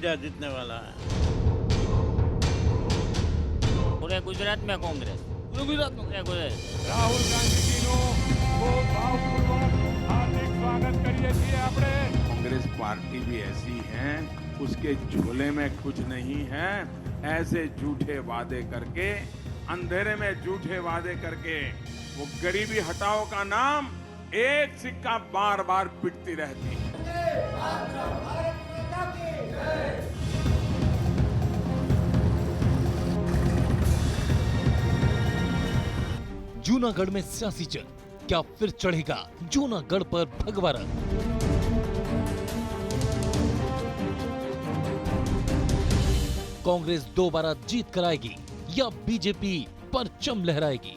India जीतने वाला है। पूरे गुजरात में कांग्रेस, પૂરું ગુજરાતનું पूरे गुजरात। રાહુલ ગાંધીજીનું ખૂબ ભાવપૂર્વક હાર્દિક સ્વાગત કરીએ છીએ આપણે। कांग्रेस पार्टी भी ऐसी है, उसके झोले में कुछ नहीं है। ऐसे झूठे वादे करके, अंधेरे में झूठे वादे करके वो गरीबी हटाओ का नाम एक सिक्का बार बार पिटती रहती है। जूनागढ़ में सियासी जंग, क्या फिर चढ़ेगा जूनागढ़ पर भगवा रंग? कांग्रेस दोबारा जीत कराएगी या बीजेपी परचम लहराएगी?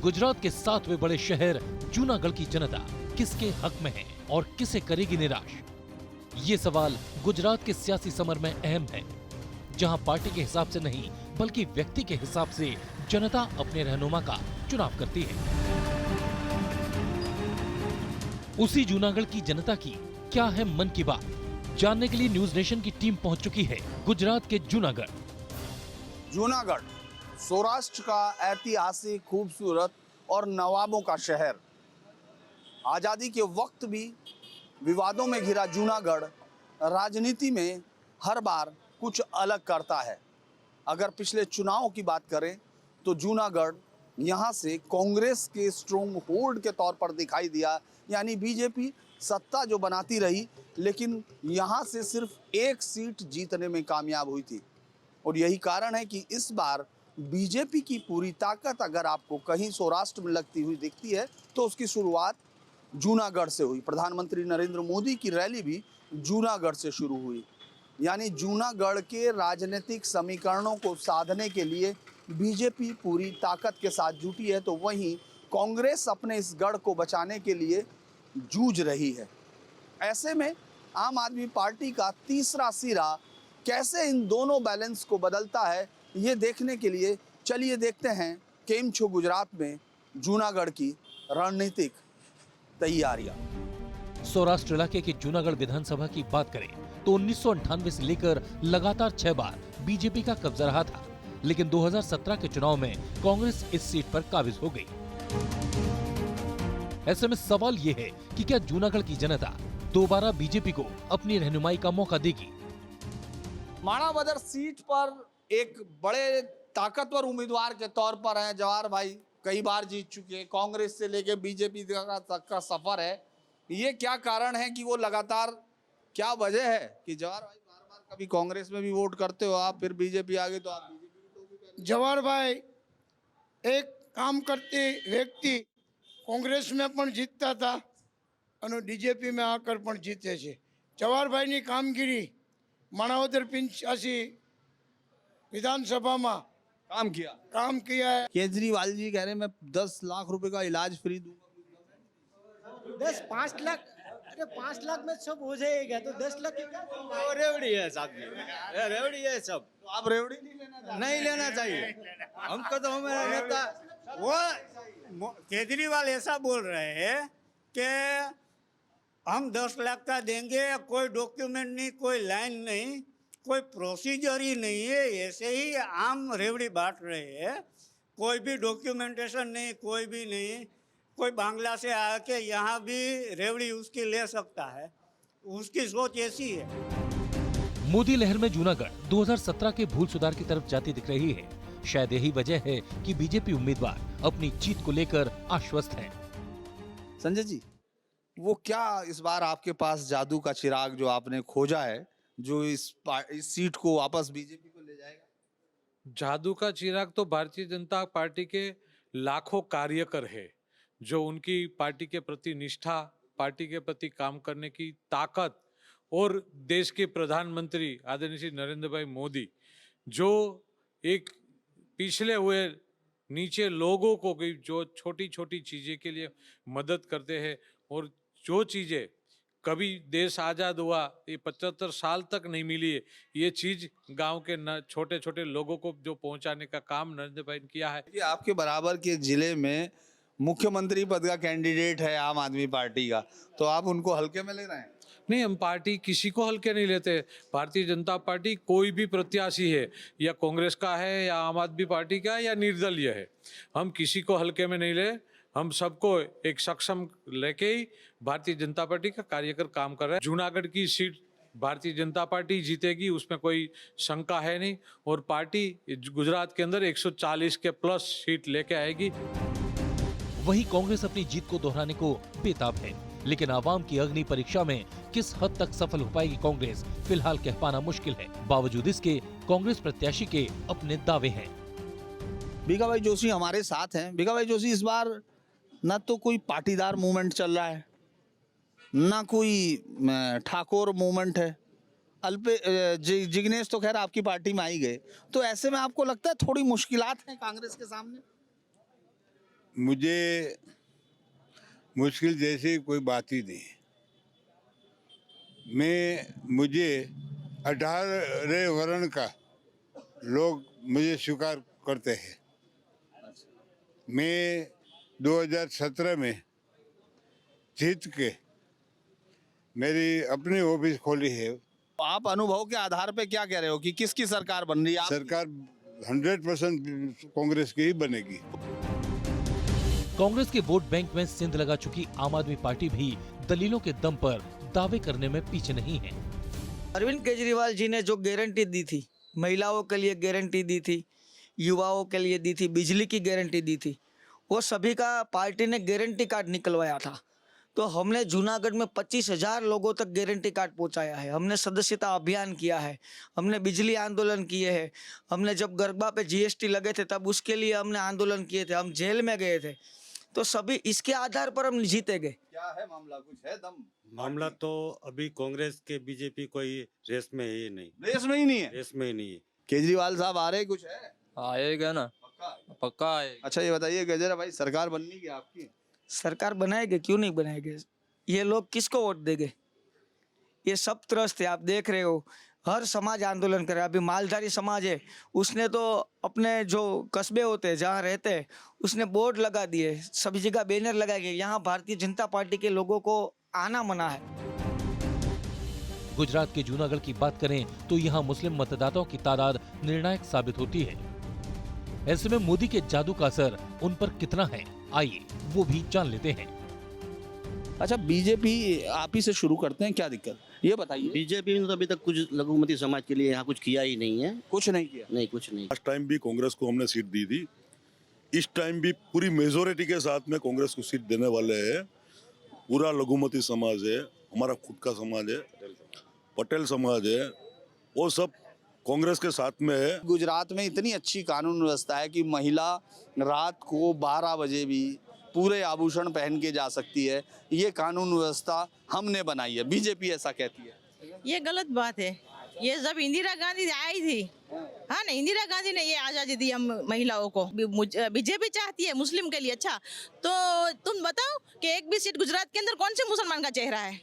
गुजरात के 7वें बड़े शहर जूनागढ़ की जनता किसके हक में है और किसे करेगी निराश? ये सवाल गुजरात के सियासी समर में अहम है, जहां पार्टी के हिसाब से नहीं बल्कि व्यक्ति के हिसाब से जनता अपने रहनुमा का चुनाव करती है। उसी जूनागढ़ की जनता की क्या है मन की बात? जानने के लिए न्यूज नेशन की टीम पहुंच चुकी है गुजरात के जूनागढ़। जूनागढ़ सौराष्ट्र का ऐतिहासिक, खूबसूरत और नवाबों का शहर। आज़ादी के वक्त भी विवादों में घिरा जूनागढ़ राजनीति में हर बार कुछ अलग करता है। अगर पिछले चुनाव की बात करें तो जूनागढ़ यहाँ से कांग्रेस के स्ट्रॉन्ग होल्ड के तौर पर दिखाई दिया, यानी बीजेपी सत्ता जो बनाती रही लेकिन यहाँ से सिर्फ एक सीट जीतने में कामयाब हुई थी। और यही कारण है कि इस बार बीजेपी की पूरी ताकत अगर आपको कहीं सौराष्ट्र में लगती हुई दिखती है तो उसकी शुरुआत जूनागढ़ से हुई। प्रधानमंत्री नरेंद्र मोदी की रैली भी जूनागढ़ से शुरू हुई, यानी जूनागढ़ के राजनीतिक समीकरणों को साधने के लिए बीजेपी पूरी ताकत के साथ जुटी है, तो वहीं कांग्रेस अपने इस गढ़ को बचाने के लिए जूझ रही है। ऐसे में आम आदमी पार्टी का तीसरा सिरा कैसे इन दोनों बैलेंस को बदलता है, ये देखने के लिए चलिए देखते हैं केम छो गुजरात में जूनागढ़ की रणनीतिक तैयारियां। सौराष्ट्र इलाके के जूनागढ़ विधानसभा की बात करें तो 1998 से लेकर लगातार 6 बार बीजेपी का कब्जा रहा था, लेकिन 2017 के चुनाव में कांग्रेस इस सीट पर काबिज हो गई। ऐसे में सवाल ये है कि क्या जूनागढ़ की जनता दोबारा बीजेपी को अपनी रहनुमाई का मौका देगी? माणावदर सीट पर एक बड़े ताकतवर उम्मीदवार के तौर पर हैं जवाहर भाई, कई बार जीत चुके। कांग्रेस से लेकर बीजेपी तक का सफर है। ये क्या कारण है कि वो लगातार, क्या वजह है कि जवाहर भाई बार बार कभी कांग्रेस में भी वोट करते हो आप, फिर बीजेपी आ गई तो आप बीजेपी? जवाहर भाई एक काम करते व्यक्ति, कांग्रेस में पण जीतता था और बीजेपी में आकर पण जीते छे। जवाहर भाई ની કામગીરી માણાવદર 85 विधानसभा में काम किया है। केजरीवाल जी कह रहे हैं मैं 10 लाख रुपए का इलाज फ्री दूंगा। 5 लाख, अरे 5 लाख में सब हो जाएगा तो 10 लाख की क्या? રેવડી है साहब जी, रेवड़ी है सब। तो आप रेवड़ी नहीं लेना चाहिए हमको। तो हमारा नेता वो केजरीवाल ऐसा बोल रहे हैं कि हम 10 लाख का देंगे, कोई डॉक्यूमेंट नहीं, कोई लाइन नहीं, कोई प्रोसीजर ही नहीं है, ऐसे ही आम रेवड़ी बांट रहे हैं। कोई भी डॉक्यूमेंटेशन नहीं, कोई भी नहीं। कोई बांग्ला से आके यहाँ भी रेवड़ी उसकी ले सकता है, उसकी सोच ऐसी है। मोदी लहर में जूनागढ़ 2017 के भूल सुधार की तरफ जाती दिख रही है। शायद यही वजह है कि बीजेपी उम्मीदवार अपनी जीत को लेकर आश्वस्त हैं। संजय जी, वो क्या इस बार आपके पास जादू का चिराग जो आपने खोजा है, जो इस सीट को वापस बीजेपी को ले जाएगा? जादू का चिराग तो भारतीय जनता पार्टी के लाखों कार्यकर है, जो उनकी पार्टी के प्रति निष्ठा, पार्टी के प्रति काम करने की ताकत, और देश के प्रधानमंत्री आदरणीय श्री नरेंद्र भाई मोदी जो एक पिछले हुए नीचे लोगों को जो छोटी छोटी चीज़ें के लिए मदद करते हैं, और जो चीज़ें कभी देश आज़ाद हुआ ये 75 साल तक नहीं मिली है, ये चीज़ गांव के छोटे छोटे लोगों को जो पहुंचाने का काम नरेंद्र भाई ने किया है। कि आपके बराबर के जिले में मुख्यमंत्री पद का कैंडिडेट है आम आदमी पार्टी का, तो आप उनको हल्के में ले रहे हैं? नहीं, हम पार्टी किसी को हल्के नहीं लेते। भारतीय जनता पार्टी कोई भी प्रत्याशी है, या कांग्रेस का है या आम आदमी पार्टी का है या निर्दलीय है, हम किसी को हल्के में नहीं ले। हम सबको एक सक्षम लेके ही भारतीय जनता पार्टी का कार्यकर काम कर रहे हैं। जूनागढ़ की सीट भारतीय जनता पार्टी जीतेगी, उसमें कोई शंका है नहीं। और पार्टी गुजरात के अंदर 140 के प्लस सीट लेके आएगी। वहीं कांग्रेस अपनी जीत को दोहराने को बेताब है, लेकिन आवाम की अग्नि परीक्षा में किस हद तक सफल हो पाएगी कांग्रेस, फिलहाल कह पाना मुश्किल है। बावजूद इसके कांग्रेस प्रत्याशी के अपने दावे हैं। भीखाभाई जोशी हमारे साथ हैं। भीखाभाई जोशी, इस बार न तो कोई पाटीदार मूवमेंट चल रहा है, ना कोई ठाकुर मूवमेंट है। जिग्नेश तो खैर आपकी पार्टी में आई गए, तो ऐसे में आपको लगता है थोड़ी मुश्किलात हैं कांग्रेस के सामने? मुझे मुश्किल जैसी कोई बात ही नहीं। मुझे 18 वर्ण का लोग मुझे स्वीकार करते हैं। मैं 2017 में जीत के मेरी अपनी ऑफिस खोली है। आप अनुभव के आधार पे क्या कह रहे हो कि किसकी सरकार बन रही है? सरकार 100% कांग्रेस की ही बनेगी। कांग्रेस के वोट बैंक में सिंध लगा चुकी आम आदमी पार्टी भी दलीलों के दम पर दावे करने में पीछे नहीं है। अरविंद केजरीवाल जी ने जो गारंटी दी थी, महिलाओं के लिए गारंटी दी थी, युवाओं के लिए दी थी, बिजली की गारंटी दी थी, वो सभी का पार्टी ने गारंटी कार्ड निकलवाया था। तो हमने जूनागढ़ में 25,000 लोगों तक गारंटी कार्ड पहुंचाया है। हमने सदस्यता अभियान किया है, हमने बिजली आंदोलन किए हैं, हमने जब गरबा पे जीएसटी लगे थे तब उसके लिए हमने आंदोलन किए थे, हम जेल में गए थे। तो सभी इसके आधार पर हम जीते गए। क्या है मामला, कुछ है दम? मामला तो अभी कांग्रेस के बीजेपी कोई रेस में ही नहीं, रेस में ही नहीं है। रेस में ही नहीं है। केजरीवाल साहब आ रहे, कुछ है? आएगा ना, पक्का आएगा। अच्छा ये बताइए गजरा भाई, सरकार बननी क्या आपकी? सरकार बनाएंगे, क्यों नहीं बनाएंगे? ये लोग किसको वोट देंगे? ये सब त्रस्त है, आप देख रहे हो। हर समाज आंदोलन करे। अभी मालधारी समाज है, उसने तो अपने जो कस्बे होते हैं जहाँ रहते हैं उसने बोर्ड लगा दिए, सभी जगह बैनर लगाए गए, यहाँ भारतीय जनता पार्टी के लोगों को आना मना है। गुजरात के जूनागढ़ की बात करें तो यहाँ मुस्लिम मतदाताओं की तादाद निर्णायक साबित होती है। ऐसे में मोदी के जादू का असर उन पर कितना है, आइए वो भी जान लेते हैं। अच्छा बीजेपी आप ही से शुरू करते हैं, क्या दिक्कत ये बताइए? बीजेपी ने तो अभी तक कुछ लघुमती समाज के लिए यहाँ कुछ किया ही नहीं है। कुछ नहीं किया? नहीं, कुछ नहीं। लास्ट टाइम भी कांग्रेस को हमने सीट दी थी, इस टाइम भी पूरी मेजोरिटी के साथ में कांग्रेस को सीट देने वाले हैं। पूरा लघुमती समाज है, हमारा खुद का समाज है, पटेल समाज है, वो सब कांग्रेस के साथ में है। गुजरात में इतनी अच्छी कानून व्यवस्था है कि महिला रात को 12 बजे भी पूरे आभूषण पहन के जा सकती है। ये कानून व्यवस्था हमने बनाई है, बीजेपी ऐसा कहती है। ये गलत बात है। ये जब इंदिरा गांधी आई थी, हाँ ना, इंदिरा गांधी ने ये आज़ादी दी हम महिलाओं को। बीजेपी चाहती है मुस्लिम के लिए। अच्छा तो तुम बताओ कि एक भी सीट गुजरात के अंदर कौन से मुसलमान का चेहरा है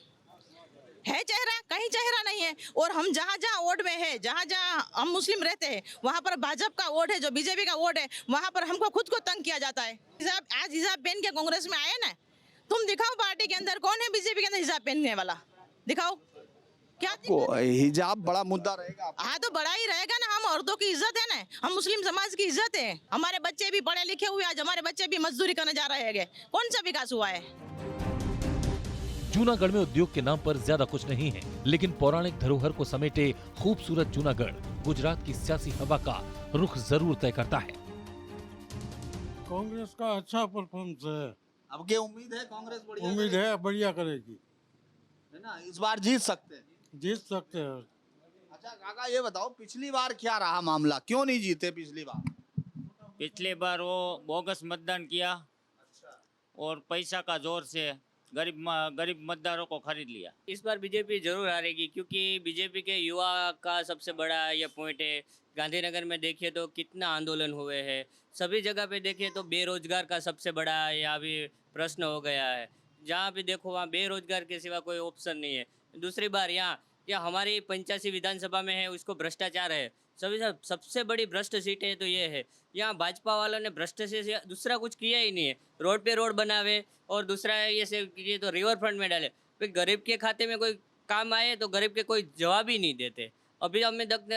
चेहरा? कहीं चेहरा नहीं है। और हम जहाँ जहाँ वोट में है, जहाँ जहाँ हम मुस्लिम रहते हैं, वहाँ पर भाजपा का वोट है, जो बीजेपी का वोट है, वहाँ पर हमको खुद को तंग किया जाता है। आज हिजाब पहन के कांग्रेस में आए ना, तुम दिखाओ पार्टी के अंदर कौन है बीजेपी के अंदर हिजाब पहनने वाला, दिखाओ। क्या हिजाब बड़ा मुद्दा रहेगा? हाँ तो बड़ा ही रहेगा ना। हम औरतों की इज्जत है ना, हम मुस्लिम समाज की इज्जत है। हमारे बच्चे भी पढ़े लिखे हुए, आज हमारे बच्चे भी मजदूरी करने जा रहे हैं। कौन सा विकास हुआ है? जूनागढ़ में उद्योग के नाम पर ज्यादा कुछ नहीं है, लेकिन पौराणिक धरोहर को समेटे खूबसूरत जूनागढ़ गुजरात की सियासी हवा का रुख जरूर तय करता है। कांग्रेस का अच्छा परफॉर्मेंस है। अब क्या उम्मीद है? कांग्रेस बढ़िया उम्मीद है बढ़िया करेगी, है ना? इस बार जीत सकते हैं? जीत सकते हैं। अच्छा काका ये बताओ, पिछली बार क्या रहा मामला, क्यों नहीं जीते पिछली बार? पिछली बार वो बोगस मतदान किया और पैसा का जोर से गरीब मतदारों को खरीद लिया। इस बार बीजेपी जरूर हारेगी, क्योंकि बीजेपी के युवा का सबसे बड़ा ये पॉइंट है। गांधीनगर में देखिए तो कितना आंदोलन हुए हैं, सभी जगह पे देखिए तो बेरोजगार का सबसे बड़ा यहाँ भी प्रश्न हो गया है। जहाँ भी देखो वहाँ बेरोजगार के सिवा कोई ऑप्शन नहीं है। दूसरी बार यहाँ या हमारी 85 विधानसभा में है उसको भ्रष्टाचार है। सभी सबसे बड़ी भ्रष्ट सीट है तो ये है। यहाँ भाजपा वालों ने भ्रष्ट से दूसरा कुछ किया ही नहीं है। रोड पे रोड बनावे और दूसरा ये तो रिवर फ्रंट में डाले। फिर गरीब के खाते में कोई काम आए तो गरीब के कोई जवाब ही नहीं देते। अभी हमें देखते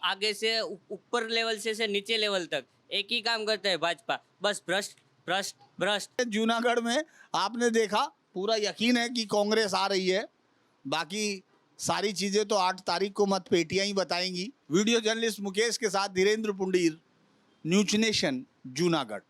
आगे से ऊपर लेवल से नीचे लेवल तक एक ही काम करता है भाजपा, बस भ्रष्ट भ्रष्ट भ्रष्ट। जूनागढ़ में आपने देखा, पूरा यकीन है कि कांग्रेस आ रही है। बाकी सारी चीजें तो 8 तारीख को मतपेटियां ही बताएंगी। वीडियो जर्नलिस्ट मुकेश के साथ धीरेन्द्र पुंडीर, न्यूज नेशन, जूनागढ़।